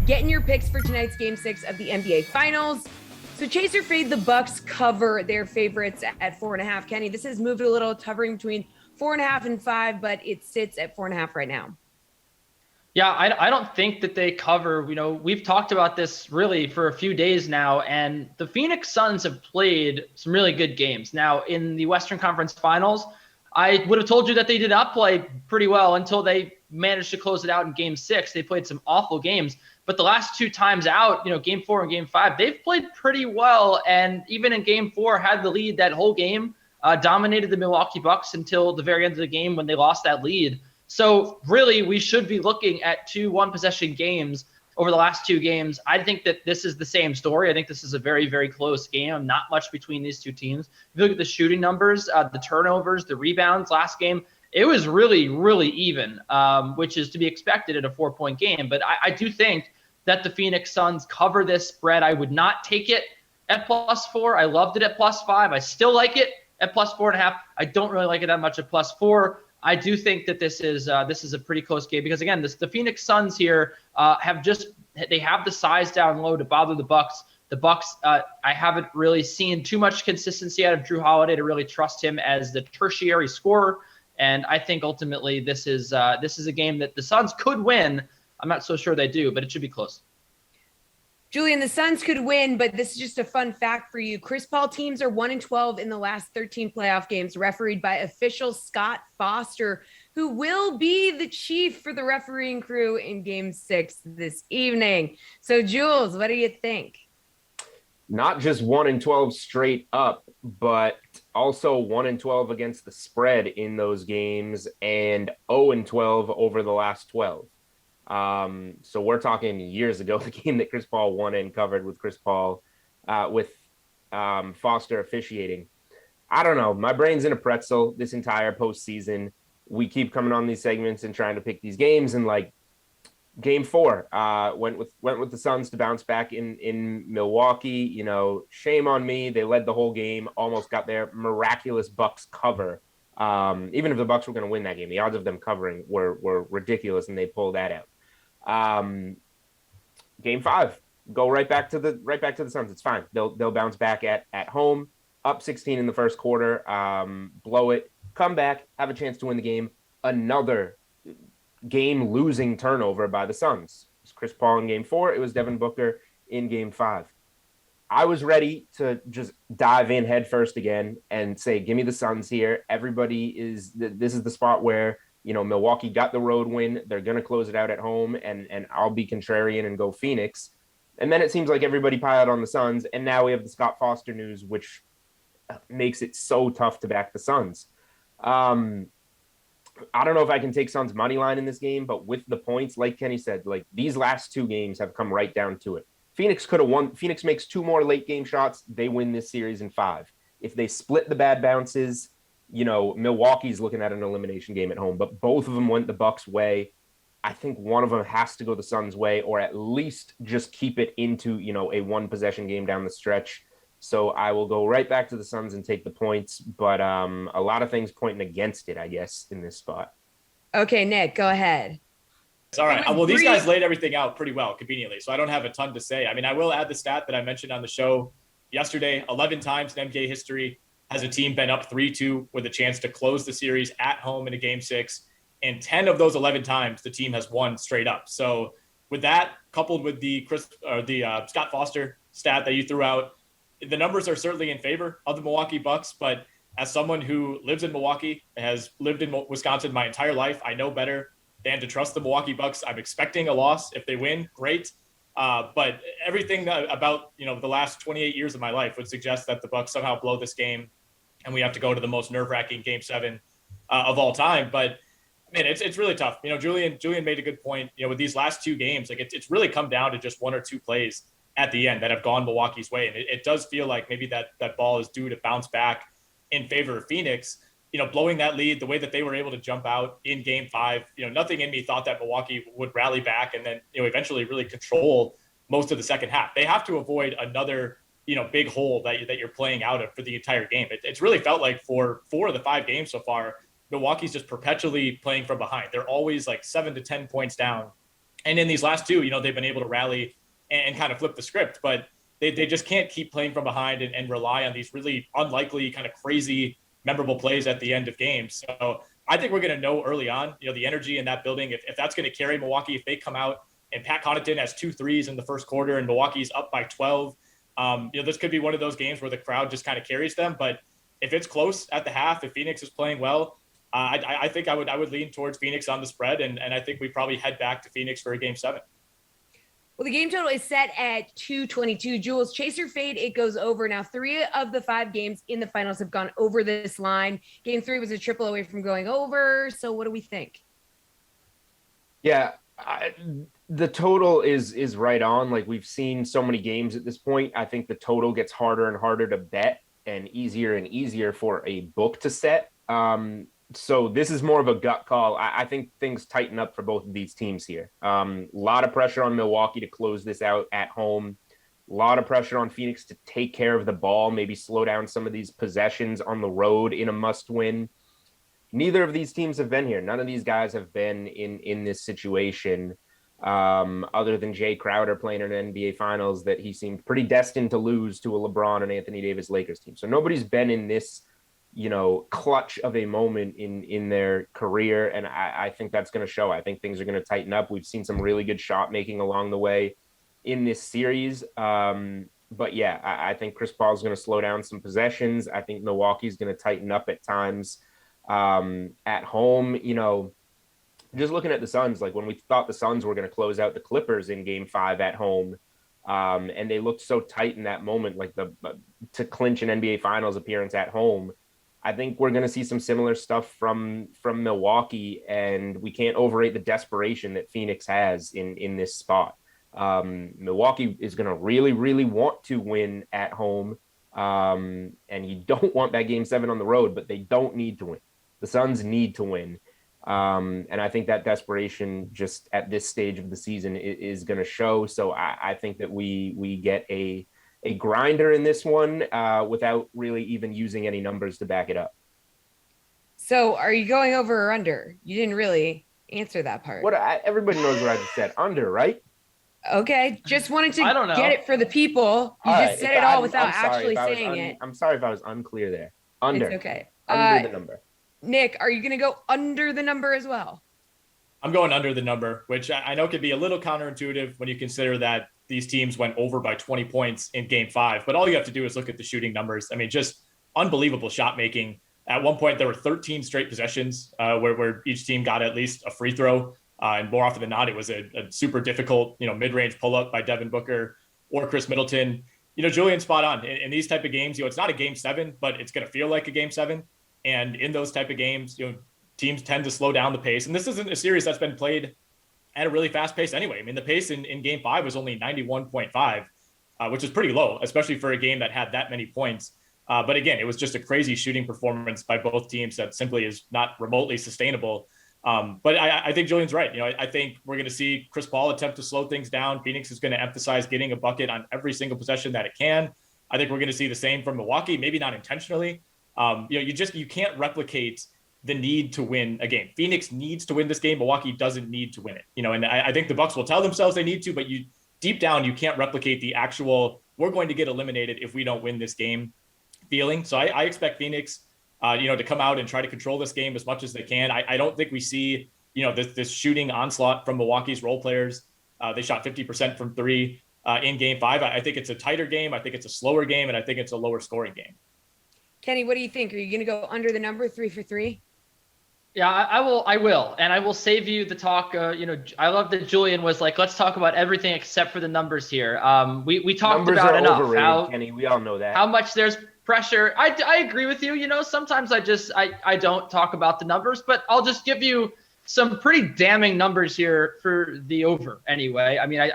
getting your picks for tonight's Game 6 of the NBA Finals. So chase or fade, the Bucks cover their favorites at 4.5. Kenny, this has moved a little. It's hovering between 4.5 and 5, but it sits at 4.5 right now. Yeah, I don't think that they cover. You know, we've talked about this really for a few days now, and the Phoenix Suns have played some really good games. Now, in the Western Conference Finals, I would have told you that they did not play pretty well until they managed to close it out in Game 6. They played some awful games. But the last two times out, Game 4 and Game 5, they've played pretty well. And even in Game 4, had the lead that whole game, dominated the Milwaukee Bucks until the very end of the game when they lost that lead. So really, we should be looking at 2 one-possession games over the last 2 games. I think that this is the same story. I think this is a very, very close game. Not much between these two teams. If you look at the shooting numbers, the turnovers, the rebounds last game, it was really, really even, which is to be expected at a 4-point game. But I do think that the Phoenix Suns cover this spread. I would not take it at +4. I loved it at +5. I still like it at +4.5. I don't really like it that much at +4. I do think that this is a pretty close game because, again, the Phoenix Suns here have the size down low to bother the Bucks. The Bucks, I haven't really seen too much consistency out of Drew Holiday to really trust him as the tertiary scorer. And I think ultimately this is a game that the Suns could win. I'm not so sure they do, but it should be close. Julian, the Suns could win, but this is just a fun fact for you. Chris Paul teams are 1-12 in the last 13 playoff games, refereed by official Scott Foster, who will be the chief for the refereeing crew in Game 6 this evening. So, Jules, what do you think? Not just 1-12 straight up, but also 1-12 against the spread in those games and 0-12 over the last 12. So we're talking years ago, the game that Chris Paul won and covered with Chris Paul, with Foster officiating. I don't know. My brain's in a pretzel this entire postseason. We keep coming on these segments and trying to pick these games, and like Game 4 went with the Suns to bounce back in Milwaukee. Shame on me. They led the whole game, almost got their miraculous Bucks cover. Even if the Bucks were going to win that game, the odds of them covering were ridiculous, and they pulled that out. Game 5, go right back to the Suns. It's fine. They'll bounce back at home, up 16 in the first quarter, blow it, come back, have a chance to win the game. Another game losing turnover by the Suns. It was Chris Paul in Game 4. It was Devin Booker in Game 5. I was ready to just dive in head first again and say, give me the Suns here. This is the spot where, Milwaukee got the road win. They're going to close it out at home, and I'll be contrarian and go Phoenix. And then it seems like everybody piled on the Suns, and now we have the Scott Foster news, which makes it so tough to back the Suns. I don't know if I can take Suns money line in this game, but with the points, like Kenny said, like these last 2 games have come right down to it. Phoenix could have won. Phoenix makes 2 more late game shots. They win this series in 5. If they split the bad bounces, Milwaukee's looking at an elimination game at home, but both of them went the Bucks' way. I think one of them has to go the Suns' way, or at least just keep it into, a 1-possession game down the stretch. So I will go right back to the Suns and take the points, but a lot of things pointing against it, I guess, in this spot. Okay, Nick, go ahead. All right. Well, these guys laid everything out pretty well, conveniently, so I don't have a ton to say. I mean, I will add the stat that I mentioned on the show yesterday. 11 times in NBA history has a team been up 3-2 with a chance to close the series at home in a Game 6. And 10 of those 11 times, the team has won straight up. So with that, coupled with the Scott Foster stat that you threw out, the numbers are certainly in favor of the Milwaukee Bucks. But as someone who lives in Milwaukee, has lived in Wisconsin my entire life, I know better than to trust the Milwaukee Bucks. I'm expecting a loss. If they win, great. But everything about the last 28 years of my life would suggest that the Bucks somehow blow this game, and we have to go to the most nerve-wracking Game 7 of all time. But man, it's really tough. Julian made a good point. With these last 2 games, like it's really come down to just 1 or 2 plays at the end that have gone Milwaukee's way, and it does feel like maybe that ball is due to bounce back in favor of Phoenix. Blowing that lead, the way that they were able to jump out in Game 5, nothing in me thought that Milwaukee would rally back and then, eventually really control most of the second half. They have to avoid another, big hole that you're playing out of for the entire game. It's really felt like for 4 of the 5 games so far, Milwaukee's just perpetually playing from behind. They're always like 7 to 10 points down And in these last two, they've been able to rally and kind of flip the script, but they just can't keep playing from behind and rely on these really unlikely, kind of crazy, memorable plays at the end of games. So I think we're going to know early on, the energy in that building, if that's going to carry Milwaukee, if they come out and Pat Connaughton has 2 threes in the first quarter and Milwaukee's up by 12, this could be one of those games where the crowd just kind of carries them. But if it's close at the half, if Phoenix is playing well, I think I would lean towards Phoenix on the spread, and I think we probably head back to Phoenix for a game 7. Well, the game total is set at 222. Jules, chase or fade, it goes over. Now, 3 of the 5 games in the finals have gone over this line. Game 3 was a triple away from going over. So what do we think? Yeah, the total is right on. Like, we've seen so many games at this point. I think the total gets harder and harder to bet and easier for a book to set. So this is more of a gut call. I think things tighten up for both of these teams here. A lot of pressure on Milwaukee to close this out at home. A lot of pressure on Phoenix to take care of the ball, maybe slow down some of these possessions on the road in a must-win. Neither of these teams have been here. None of these guys have been in this situation, other than Jay Crowder playing in an NBA Finals that he seemed pretty destined to lose to a LeBron and Anthony Davis Lakers team. So nobody's been in this clutch of a moment in their career. And I think that's going to show. I think things are going to tighten up. We've seen some really good shot making along the way in this series. But yeah, I think Chris Paul is going to slow down some possessions. I think Milwaukee's going to tighten up at times at home. Just looking at the Suns, like when we thought the Suns were going to close out the Clippers in game 5 at home, and they looked so tight in that moment, like to clinch an NBA Finals appearance at home. I think we're going to see some similar stuff from Milwaukee, and we can't overrate the desperation that Phoenix has in this spot. Milwaukee is going to really, really want to win at home, and you don't want that game 7 on the road, but they don't need to win. The Suns need to win, and I think that desperation just at this stage of the season is going to show. So I think that we get a grinder in this one without really even using any numbers to back it up. So are you going over or under? You didn't really answer that part. Everybody knows what I just said. Under, right? Okay. Just wanted to I don't know. get it for the people. You just said it all without actually saying it. I'm sorry if I was unclear there. Under. It's okay. Under the number. Nick, are you going to go under the number as well? I'm going under the number, which I know could be a little counterintuitive when you consider that these teams went over by 20 points in game 5. But all you have to do is look at the shooting numbers. I mean, just unbelievable shot making. At one point, there were 13 straight possessions where each team got at least a free throw. And more often than not, it was a super difficult, mid-range pull-up by Devin Booker or Chris Middleton. Julian, spot on. In these type of games, it's not a game 7, but it's going to feel like a game 7. And in those type of games, teams tend to slow down the pace. And this isn't a series that's been played at a really fast pace anyway. I mean, the pace in game 5 was only 91.5, which is pretty low, especially for a game that had that many points. But again, it was just a crazy shooting performance by both teams that simply is not remotely sustainable. But I think Julian's right. I think we're going to see Chris Paul attempt to slow things down. Phoenix is going to emphasize getting a bucket on every single possession that it can. I think we're going to see the same from Milwaukee, maybe not intentionally. You can't replicate the need to win a game. Phoenix needs to win this game. Milwaukee doesn't need to win it. And I think the Bucks will tell themselves they need to, but deep down, you can't replicate the actual, we're going to get eliminated if we don't win this game feeling. So I expect Phoenix, to come out and try to control this game as much as they can. I don't think we see, this shooting onslaught from Milwaukee's role players. They shot 50% from 3 in game 5. I think it's a tighter game. I think it's a slower game, and I think it's a lower scoring game. Kenny, what do you think? Are you going to go under the number 3 for 3? Yeah, I will. And I will save you the talk. I love that Julian was like, let's talk about everything except for the numbers here. We talked numbers about are enough. Overrated, Kenny. We all know that. How much there's pressure. I agree with you. Sometimes I don't talk about the numbers, but I'll just give you some pretty damning numbers here for the over anyway. I mean,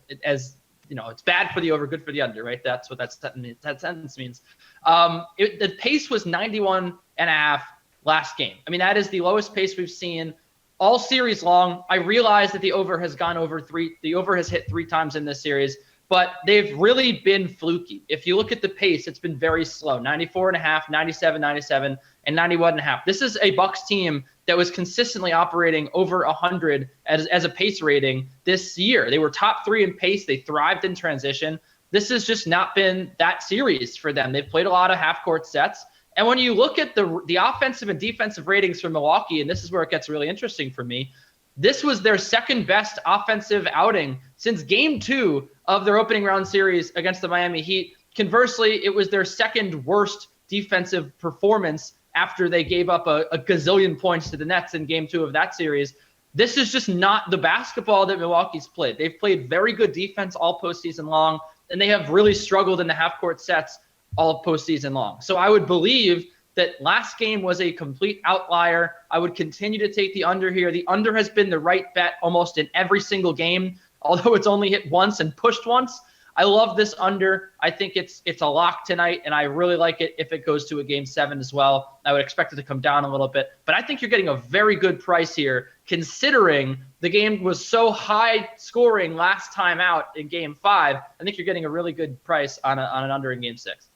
it's bad for the over, good for the under, right? That's what that sentence means. The pace was 91.5 last game. I mean, that is the lowest pace we've seen all series long. I realize that the over has gone over 3. The over has hit 3 times in this series, but they've really been fluky. If you look at the pace, it's been very slow. 94.5, 97, 97, and 91.5. This is a Bucks team that was consistently operating over 100 as a pace rating this year. They were top 3 in pace. They thrived in transition. This has just not been that series for them. They've played a lot of half-court sets. And when you look at the offensive and defensive ratings for Milwaukee, and this is where it gets really interesting for me, this was their second best offensive outing since game 2 of their opening round series against the Miami Heat. Conversely, it was their second worst defensive performance after they gave up a gazillion points to the Nets in game 2 of that series. This is just not the basketball that Milwaukee's played. They've played very good defense all postseason long, and they have really struggled in the half-court sets all postseason long. So I would believe that last game was a complete outlier. I would continue to take the under here. The under has been the right bet almost in every single game, although it's only hit once and pushed once. I love this under. I think it's a lock tonight, and I really like it if it goes to a game 7 as well. I would expect it to come down a little bit, but I think you're getting a very good price here, considering the game was so high scoring last time out in game 5. I think you're getting a really good price on an under in game 6.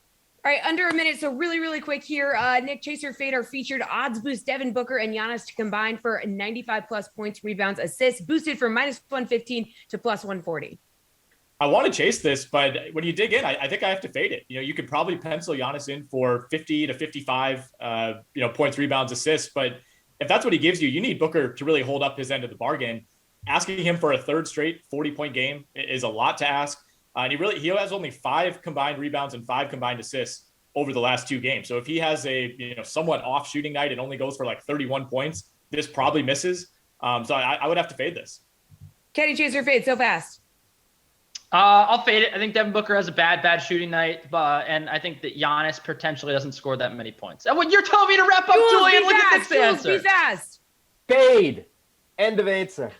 All right, under a minute. So really quick here. Nick, Chaser, Fade are featured odds boost Devin Booker and Giannis to combine for 95 plus points, rebounds, assists, boosted from -115 to +140. I want to chase this, but when you dig in, I think I have to fade it. You could probably pencil Giannis in for 50 to 55, points, rebounds, assists. But if that's what he gives you, you need Booker to really hold up his end of the bargain. Asking him for a third straight 40-point game is a lot to ask. And he has only 5 combined rebounds and 5 combined assists over the last 2 games. So if he has a somewhat off shooting night and only goes for like 31 points, this probably misses. So I would have to fade this. Kenny, Chaser, Fade so fast. I'll fade it. I think Devin Booker has a bad shooting night, and I think that Giannis potentially doesn't score that many points. And when you're telling me to wrap up, Julian, look at this answer. Be fast. Fade. End of answer.